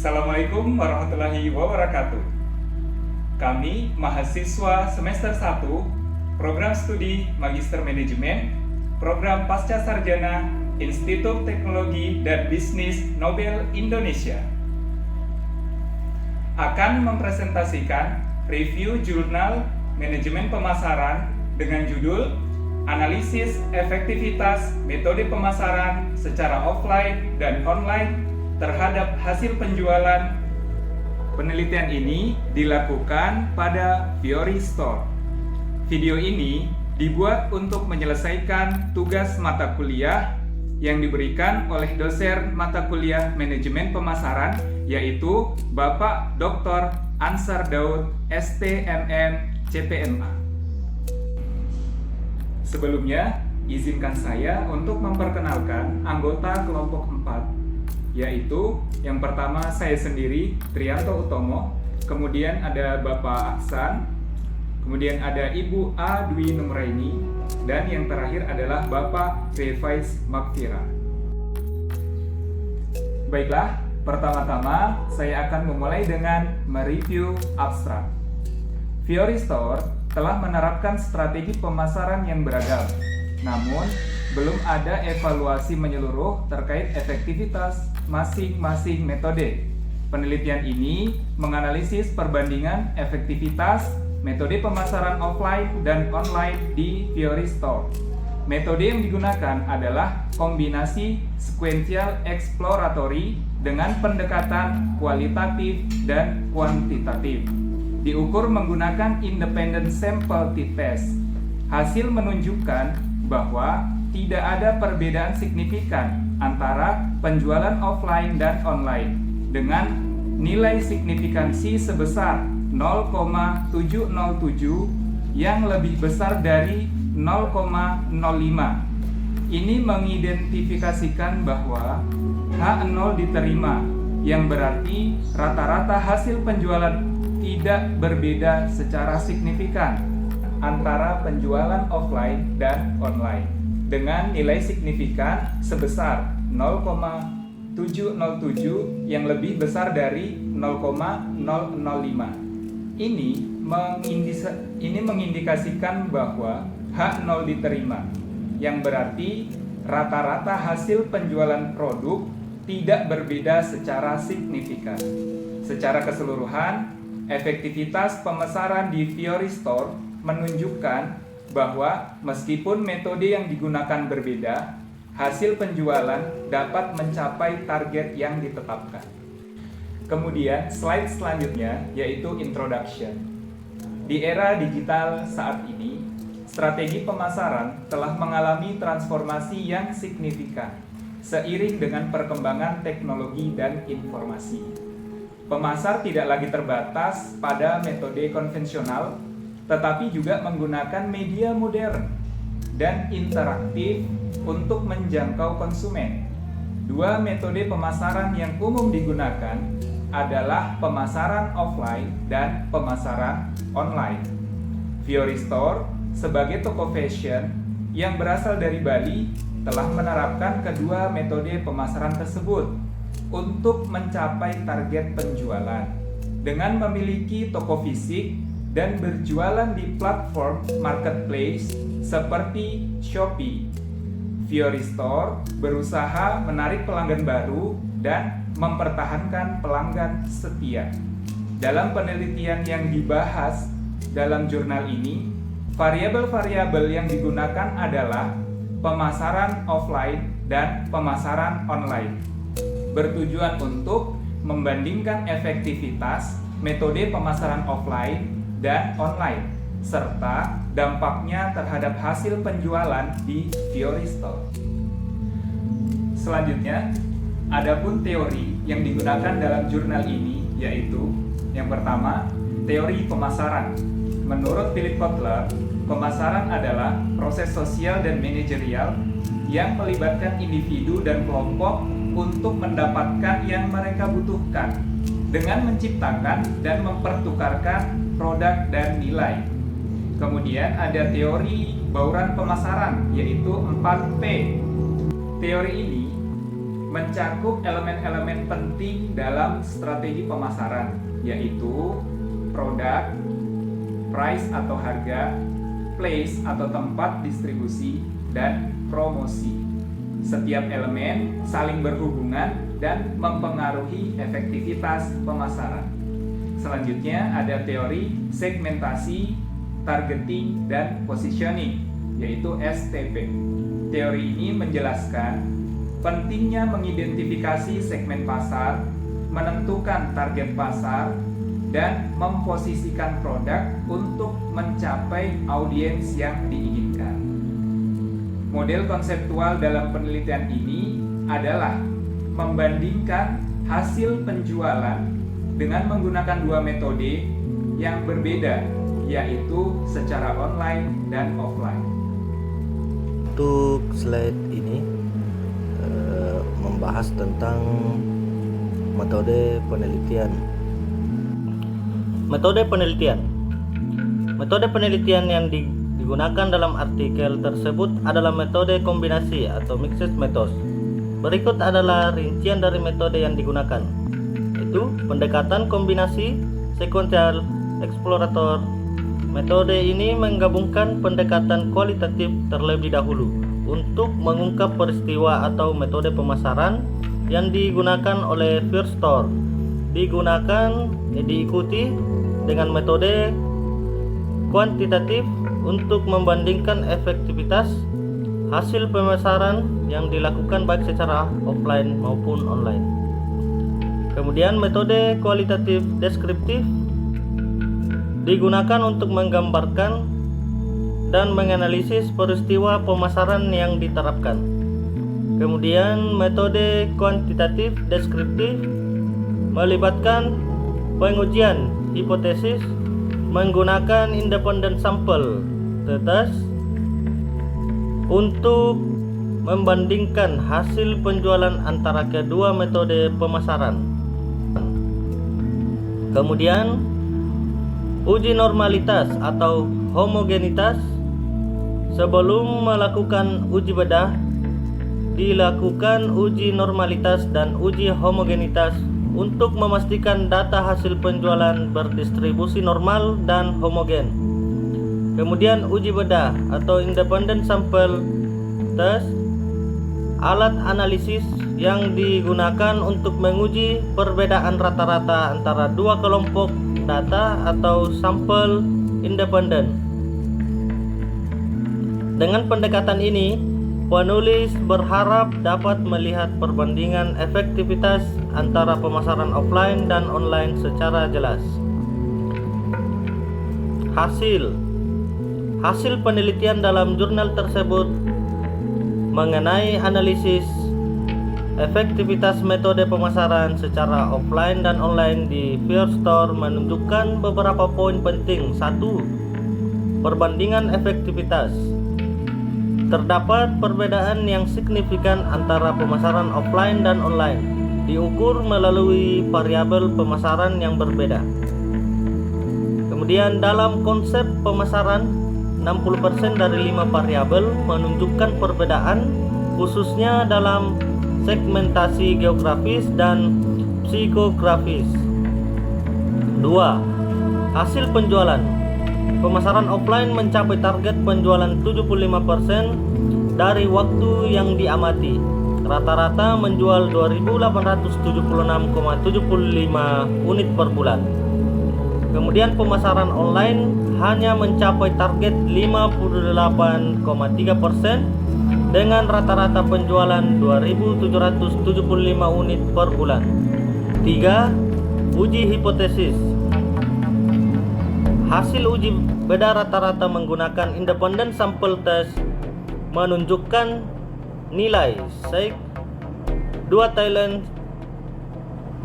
Assalamualaikum warahmatullahi wabarakatuh. Kami mahasiswa semester 1 Program Studi Magister Manajemen Program Pasca Sarjana Institut Teknologi dan Bisnis Nobel Indonesia akan mempresentasikan review jurnal manajemen pemasaran dengan judul Analisis Efektivitas Metode Pemasaran secara offline dan online terhadap hasil penjualan. Penelitian ini dilakukan pada Fiori Store. Video ini dibuat untuk menyelesaikan tugas mata kuliah yang diberikan oleh dosen mata kuliah manajemen pemasaran, yaitu Bapak Dr. Ansar Daud, STMM, CPNA. Sebelumnya, izinkan saya untuk memperkenalkan anggota kelompok 4, yaitu yang pertama saya sendiri, Trianto Utomo, kemudian ada Bapak Aksan, kemudian ada Ibu A. Dwi Numraini, dan yang terakhir adalah Bapak Revais Makfira. Baiklah, pertama-tama saya akan memulai dengan mereview abstrak. Fiori Store telah menerapkan strategi pemasaran yang beragam, namun belum ada evaluasi menyeluruh terkait efektivitas masing-masing metode. Penelitian ini menganalisis perbandingan efektivitas metode pemasaran offline dan online di Fiori Store. Metode yang digunakan adalah kombinasi sequential exploratory dengan pendekatan kualitatif dan kuantitatif. Diukur menggunakan independent sample t-test. Hasil menunjukkan bahwa tidak ada perbedaan signifikan antara penjualan offline dan online dengan nilai signifikansi sebesar 0,707 yang lebih besar dari 0,05. Ini mengidentifikasikan bahwa H0 diterima, yang berarti rata-rata hasil penjualan tidak berbeda secara signifikan antara penjualan offline dan online dengan nilai signifikan sebesar 0,707 yang lebih besar dari 0,005. Ini mengindikasikan bahwa H0 diterima, yang berarti rata-rata hasil penjualan produk tidak berbeda secara signifikan. Secara keseluruhan, efektivitas pemasaran di Fiori Store menunjukkan bahwa meskipun metode yang digunakan berbeda, hasil penjualan dapat mencapai target yang ditetapkan. Kemudian, slide selanjutnya yaitu introduction. Di era digital saat ini, strategi pemasaran telah mengalami transformasi yang signifikan seiring dengan perkembangan teknologi dan informasi. Pemasar tidak lagi terbatas pada metode konvensional, tetapi juga menggunakan media modern dan interaktif untuk menjangkau konsumen. Dua metode pemasaran yang umum digunakan adalah pemasaran offline dan pemasaran online. Fiori Store sebagai toko fashion yang berasal dari Bali telah menerapkan kedua metode pemasaran tersebut untuk mencapai target penjualan dengan memiliki toko fisik dan berjualan di platform marketplace seperti Shopee. Fiori Store berusaha menarik pelanggan baru dan mempertahankan pelanggan setia. Dalam penelitian yang dibahas dalam jurnal ini, variabel-variabel yang digunakan adalah pemasaran offline dan pemasaran online, bertujuan untuk membandingkan efektivitas metode pemasaran offline dan online, serta dampaknya terhadap hasil penjualan di Fiori Store. Selanjutnya, adapun teori yang digunakan dalam jurnal ini yaitu yang pertama, teori pemasaran. Menurut Philip Kotler, pemasaran adalah proses sosial dan manajerial yang melibatkan individu dan kelompok untuk mendapatkan yang mereka butuhkan dengan menciptakan dan mempertukarkan produk dan nilai. Kemudian ada teori bauran pemasaran, yaitu 4P. Teori ini mencakup elemen-elemen penting dalam strategi pemasaran, yaitu produk, price atau harga, place atau tempat distribusi, dan promosi. Setiap elemen saling berhubungan dan mempengaruhi efektivitas pemasaran. Selanjutnya ada teori segmentasi, targeting, dan positioning, yaitu STP. Teori ini menjelaskan pentingnya mengidentifikasi segmen pasar, menentukan target pasar, dan memposisikan produk untuk mencapai audiens yang diinginkan. Model konseptual dalam penelitian ini adalah membandingkan hasil penjualan dengan menggunakan dua metode yang berbeda, yaitu secara online dan offline. Untuk slide ini membahas tentang metode penelitian. Metode penelitian yang digunakan dalam artikel tersebut adalah metode kombinasi atau mixed methods. Berikut adalah rincian dari metode yang digunakan, yaitu pendekatan kombinasi, sequential, explorator. Metode ini menggabungkan pendekatan kualitatif terlebih dahulu untuk mengungkap peristiwa atau metode pemasaran yang digunakan oleh First Store. Diikuti dengan metode kuantitatif untuk membandingkan efektivitas hasil pemasaran yang dilakukan baik secara offline maupun online. Kemudian metode kualitatif deskriptif digunakan untuk menggambarkan dan menganalisis peristiwa pemasaran yang diterapkan. Kemudian metode kuantitatif deskriptif melibatkan pengujian hipotesis menggunakan independent sample test untuk membandingkan hasil penjualan antara kedua metode pemasaran. Kemudian uji normalitas atau homogenitas. Sebelum melakukan uji bedah, dilakukan uji normalitas dan uji homogenitas untuk memastikan data hasil penjualan berdistribusi normal dan homogen. Kemudian uji bedah atau independent sample test, alat analisis yang digunakan untuk menguji perbedaan rata-rata antara dua kelompok data atau sampel independen. Dengan pendekatan ini, penulis berharap dapat melihat perbandingan efektivitas antara pemasaran offline dan online secara jelas. Hasil penelitian dalam jurnal tersebut mengenai analisis efektivitas metode pemasaran secara offline dan online di First Store menunjukkan beberapa poin penting. 1. Perbandingan efektivitas. Terdapat perbedaan yang signifikan antara pemasaran offline dan online, diukur melalui variabel pemasaran yang berbeda. Kemudian dalam konsep pemasaran, 60% dari 5 variabel menunjukkan perbedaan, khususnya dalam segmentasi geografis dan psikografis. 2. Hasil penjualan. Pemasaran offline mencapai target penjualan 75% dari waktu yang diamati. Rata-rata menjual 2.876,75 unit per bulan. Kemudian pemasaran online hanya mencapai target 58,3% dengan rata-rata penjualan 2.775 unit per bulan. 3. Uji hipotesis. Hasil uji beda rata-rata menggunakan independent sample test menunjukkan nilai SEIG 2 Thailand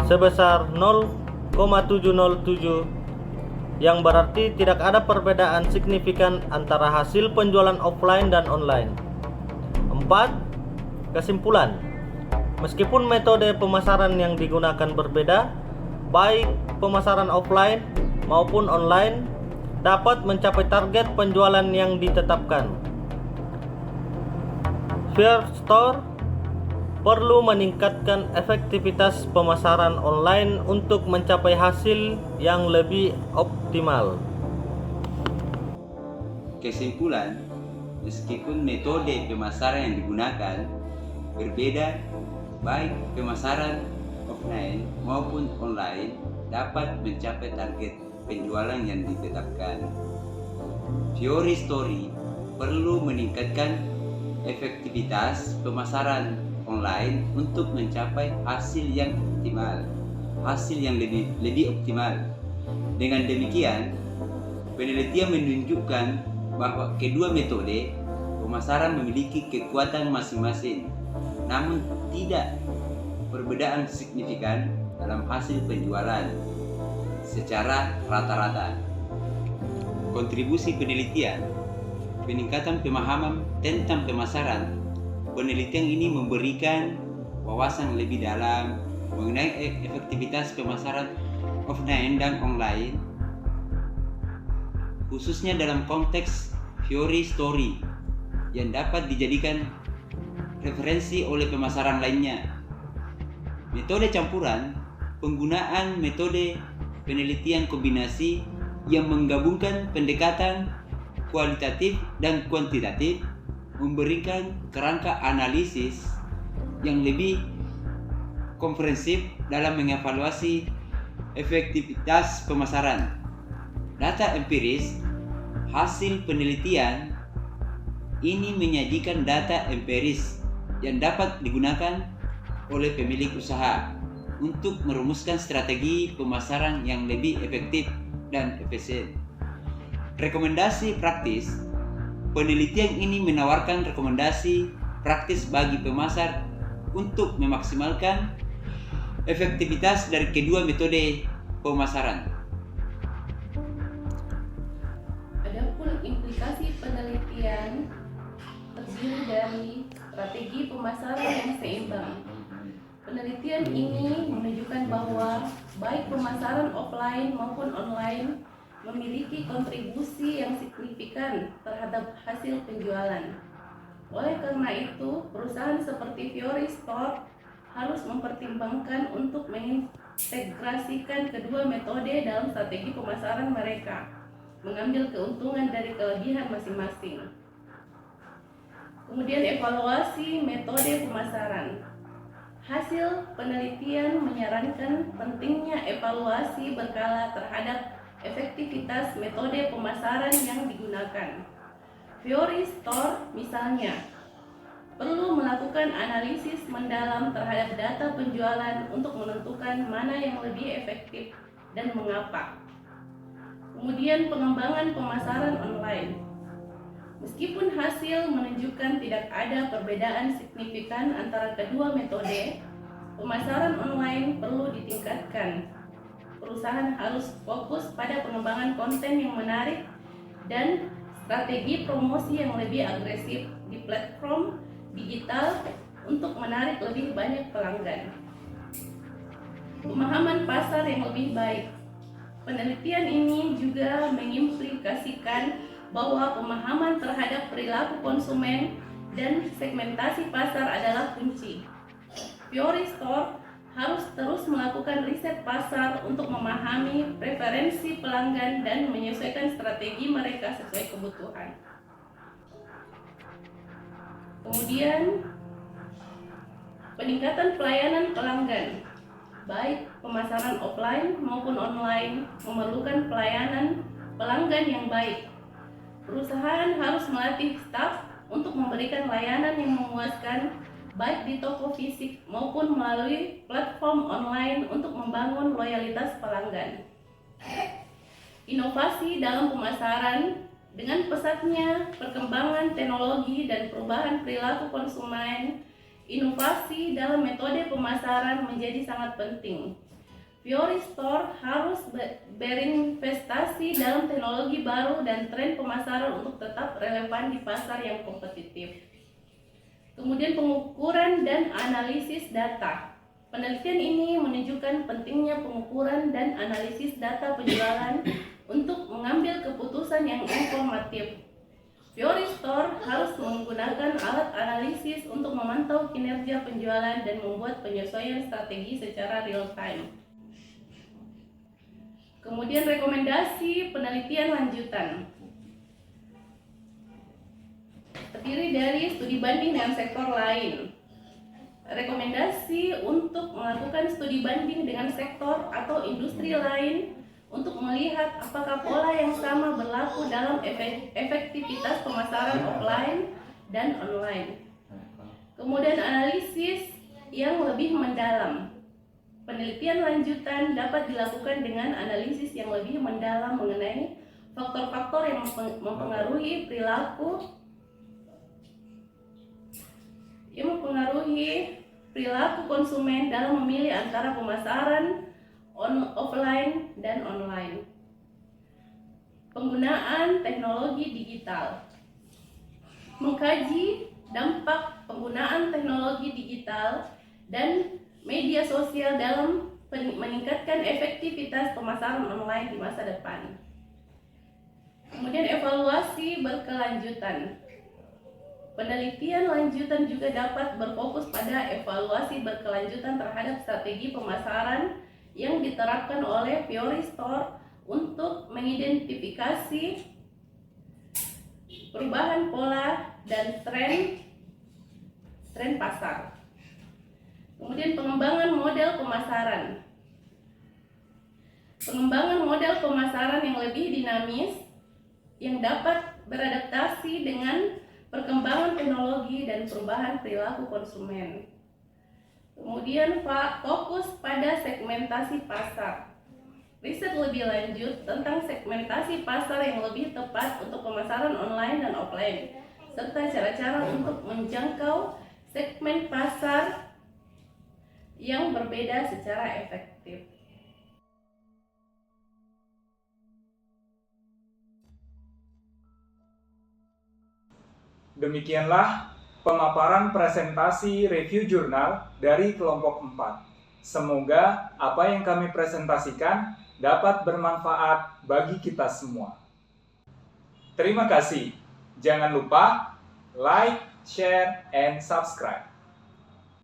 sebesar 0,707, yang berarti tidak ada perbedaan signifikan antara hasil penjualan offline dan online. 4. Kesimpulan. Meskipun metode pemasaran yang digunakan berbeda, baik pemasaran offline maupun online dapat mencapai target penjualan yang ditetapkan. First Store perlu meningkatkan efektivitas pemasaran online untuk mencapai hasil yang lebih optimal. Kesimpulan, meskipun metode pemasaran yang digunakan berbeda, baik pemasaran offline maupun online dapat mencapai target penjualan yang ditetapkan. Fiori Story perlu meningkatkan efektivitas pemasaran online untuk mencapai hasil yang optimal, hasil yang lebih optimal. Dengan demikian, penelitian menunjukkan bahwa kedua metode pemasaran memiliki kekuatan masing-masing, namun tidak perbedaan signifikan dalam hasil penjualan secara rata-rata. Kontribusi penelitian, peningkatan pemahaman tentang pemasaran. Penelitian ini memberikan wawasan lebih dalam mengenai efektivitas pemasaran offline dan online, khususnya dalam konteks Fiori Story yang dapat dijadikan referensi oleh pemasaran lainnya. Metode campuran, penggunaan metode penelitian kombinasi yang menggabungkan pendekatan kualitatif dan kuantitatif memberikan kerangka analisis yang lebih komprehensif dalam mengevaluasi efektivitas pemasaran. Data empiris, hasil penelitian ini menyajikan data empiris yang dapat digunakan oleh pemilik usaha untuk merumuskan strategi pemasaran yang lebih efektif dan efisien. Rekomendasi praktis, penelitian ini menawarkan rekomendasi praktis bagi pemasar untuk memaksimalkan efektivitas dari kedua metode pemasaran. Adapun implikasi penelitian terdiri dari strategi pemasaran yang seimbang. Penelitian ini menunjukkan bahwa baik pemasaran offline maupun online memiliki kontribusi yang signifikan terhadap hasil penjualan. Oleh karena itu, perusahaan seperti Fiori Store harus mempertimbangkan untuk mengintegrasikan kedua metode dalam strategi pemasaran mereka, mengambil keuntungan dari kelebihan masing-masing. Kemudian evaluasi metode pemasaran. Hasil penelitian menyarankan pentingnya evaluasi berkala terhadap efektivitas metode pemasaran yang digunakan. Fiori Store misalnya perlu melakukan analisis mendalam terhadap data penjualan untuk menentukan mana yang lebih efektif dan mengapa. Kemudian pengembangan pemasaran online. Meskipun hasil menunjukkan tidak ada perbedaan signifikan antara kedua metode, pemasaran online perlu ditingkatkan. Perusahaan harus fokus pada pengembangan konten yang menarik dan strategi promosi yang lebih agresif di platform digital untuk menarik lebih banyak pelanggan. Pemahaman pasar yang lebih baik. Penelitian ini juga mengimplikasikan bahwa pemahaman terhadap perilaku konsumen dan segmentasi pasar adalah kunci. Fiori Store harus terus melakukan riset pasar untuk memahami preferensi pelanggan dan menyesuaikan strategi mereka sesuai kebutuhan. Kemudian, peningkatan pelayanan pelanggan, baik pemasaran offline maupun online, memerlukan pelayanan pelanggan yang baik. Perusahaan harus melatih staf untuk memberikan layanan yang memuaskan baik di toko fisik maupun melalui platform online untuk membangun loyalitas pelanggan. Inovasi dalam pemasaran. Dengan pesatnya perkembangan teknologi dan perubahan perilaku konsumen, inovasi dalam metode pemasaran menjadi sangat penting. Fiori Store harus berinvestasi dalam teknologi baru dan tren pemasaran untuk tetap relevan di pasar yang kompetitif. Kemudian pengukuran dan analisis data. Penelitian ini menunjukkan pentingnya pengukuran dan analisis data penjualan untuk mengambil keputusan yang informatif. Fiori Store harus menggunakan alat analisis untuk memantau kinerja penjualan dan membuat penyesuaian strategi secara real time. Kemudian rekomendasi penelitian lanjutan. Terdiri dari studi banding dengan sektor lain. Rekomendasi untuk melakukan studi banding dengan sektor atau industri lain untuk melihat apakah pola yang sama berlaku dalam efektivitas pemasaran offline dan online. Kemudian analisis yang lebih mendalam. Penelitian lanjutan dapat dilakukan dengan analisis yang lebih mendalam mengenai faktor-faktor yang mempengaruhi perilaku konsumen dalam memilih antara pemasaran offline dan online. Penggunaan teknologi digital. Mengkaji dampak penggunaan teknologi digital dan media sosial dalam meningkatkan efektivitas pemasaran online di masa depan. Kemudian evaluasi berkelanjutan. Penelitian lanjutan juga dapat berfokus pada evaluasi berkelanjutan terhadap strategi pemasaran yang diterapkan oleh Fiori Store untuk mengidentifikasi perubahan pola dan tren pasar. Kemudian pengembangan model pemasaran. Pengembangan model pemasaran yang lebih dinamis yang dapat beradaptasi dengan perkembangan teknologi dan perubahan perilaku konsumen. Kemudian fokus pada segmentasi pasar. Riset lebih lanjut tentang segmentasi pasar yang lebih tepat untuk pemasaran online dan offline, serta cara-cara untuk menjangkau segmen pasar yang berbeda secara efektif. Demikianlah pemaparan presentasi review jurnal dari kelompok 4. Semoga apa yang kami presentasikan dapat bermanfaat bagi kita semua. Terima kasih. Jangan lupa like, share, and subscribe.